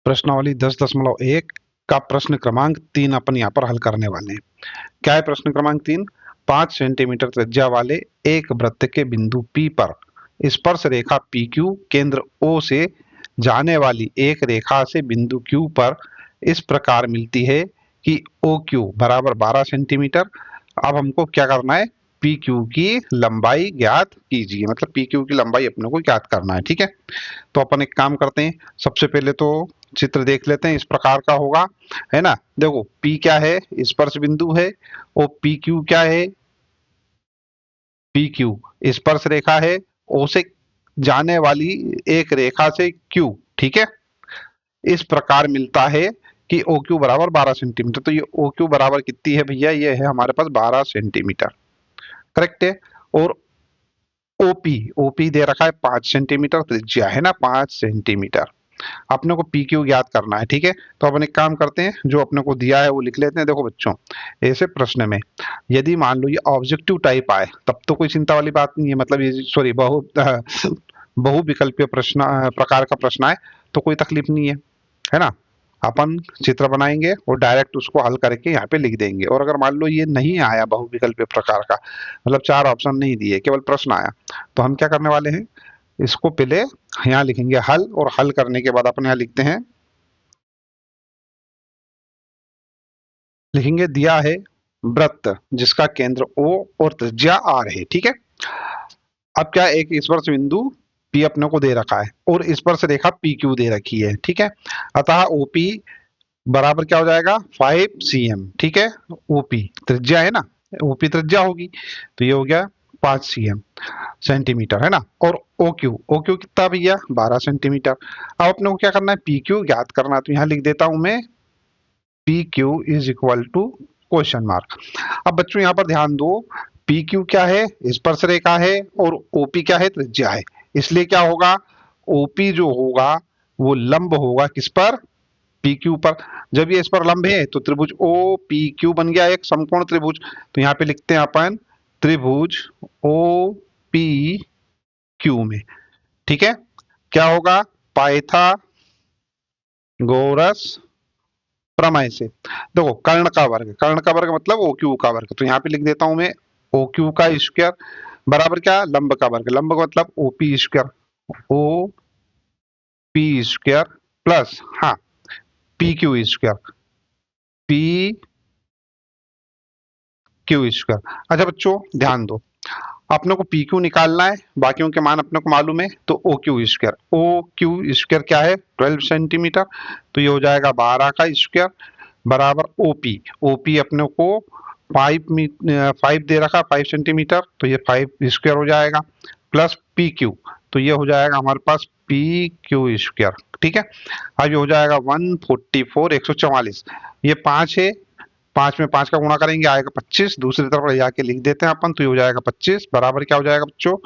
प्रश्नावली 10.1 का प्रश्न क्रमांक 3 अपन यहाँ पर हल करने वाले हैं। क्या है प्रश्न क्रमांक 3? 5 सेंटीमीटर त्रिज्या वाले एक वृत्त के बिंदु P पर स्पर्श रेखा PQ केंद्र O से जाने वाली एक रेखा से बिंदु Q पर इस प्रकार मिलती है कि OQ बराबर 12 सेंटीमीटर। अब हमको क्या करना है? PQ की लंबाई ज्ञात कीजिए, मतलब PQ की लंबाई अपने को ज्ञात करना है। ठीक है, तो अपन एक काम करते हैं, सबसे पहले तो चित्र देख लेते हैं। इस प्रकार का होगा, है ना। देखो P क्या है? स्पर्श बिंदु है। और PQ क्या है? PQ स्पर्श रेखा है। O से जाने वाली एक रेखा से Q, ठीक है। इस प्रकार मिलता है कि OQ बराबर 12 सेंटीमीटर। तो ये OQ बराबर कितनी है भैया? ये है हमारे पास 12 सेंटीमीटर, करेक्ट है। और OP दे रखा है 5 सेंटीमीटर त्रिज्या, है ना, 5 सेंटीमीटर। अपने को PQ ज्ञात करना है, ठीक है। तो अपन एक काम करते हैं, जो अपने को दिया है वो लिख लेते हैं। देखो बच्चों, ऐसे प्रश्न में यदि मान लो ये ऑब्जेक्टिव टाइप आए तब तो कोई चिंता वाली बात नहीं है, मतलब ये सॉरी बहु विकल्पीय प्रश्न प्रकार का प्रश्न आए तो कोई तकलीफ नहीं है ना। अपन चित्र बनाएंगे और डायरेक्ट उसको हल करके यहाँ पे लिख देंगे। और अगर मान लो ये नहीं आया बहुविकल्पीय प्रकार का, मतलब 4 ऑप्शन नहीं दिए, केवल प्रश्न आया, तो हम क्या करने वाले हैं? इसको पहले यहाँ लिखेंगे हल, और हल करने के बाद अपन यहाँ लिखते हैं, लिखेंगे दिया है वृत्त जिसका केंद्र O और त्रिज्या R है, ठीक है। अब क्या, एक स्पर्श बिंदु P अपने को दे रखा है और स्पर्श रेखा PQ दे रखी है, ठीक है। अतः OP बराबर क्या हो जाएगा? 5 cm, ठीक है। OP त्रिज्या है ना, OP त्रिज्या होगी, तो ये हो गया 5 cm सेंटीमीटर, है ना। और OQ कितना भैया? 12 सेंटीमीटर। अब अपने को क्या करना है? PQ ज्ञात करना है, तो यहाँ लिख देता हूं मैं PQ is equal to question mark. अब बच्चों यहाँ पर ध्यान दो, PQ क्या है? स्पर्श रेखा है, और OP क्या है? त्रिज्या है। इसलिए क्या होगा? OP जो होगा वो लंब होगा किस पर? PQ पर। जब ये इस पर लंब है तो त्रिभुज OPQ बन गया एक समकोण त्रिभुज। तो यहाँ पे लिखते हैं अपन त्रिभुज OPQ में, ठीक है। क्या होगा? पाइथागोरस प्रमेय से देखो कर्ण का वर्ग मतलब OQ का वर्ग। तो यहाँ पे लिख देता हूं मैं OQ का स्क्वायर बराबर क्या? लंब का वर्ग, लंब का मतलब OP square, OP square plus हाँ PQ स्क्वायर, PQ स्क्वायर। अच्छा बच्चों ध्यान दो, अपने को PQ निकालना है, बाकियों के मान अपने को मालूम है, तो OQ स्क्वायर क्या है? 12 सेंटीमीटर। तो ये हो जाएगा 12 का स्क्वायर बराबर OP अपने को 5 दे रखा, 5 सेंटीमीटर, तो ये 5 स्क्वायर हो जाएगा, प्लस PQ, तो ये हो जाएगा हमारे पास PQ स्क्वायर, ठीक है। अब ये हो जाएगा 144 144, ये 5 है, 5 में 5 का गुणा करेंगे आएगा 25, दूसरी तरफ ले जाके लिख देते हैं अपन, तो ये हो जाएगा 25 बराबर क्या हो जाएगा बच्चों?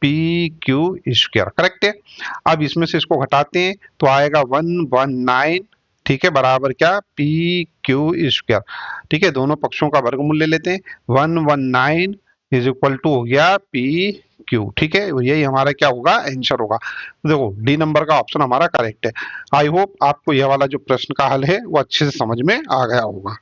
PQ स्क्वायर, करेक्ट है। अब इसमें से इसको घटाते हैं तो आएगा 119, ठीक है, बराबर क्या? PQ स्क्वायर, ठीक है। दोनों पक्षों का वर्गमूल ले लेते हैं, 119 इज इक्वल टू हो गया PQ, ठीक है। यही हमारा क्या होगा? आंसर होगा। देखो डी नंबर का ऑप्शन हमारा करेक्ट है। आई होप आपको यह वाला जो प्रश्न का हल है वो अच्छे से समझ में आ गया होगा।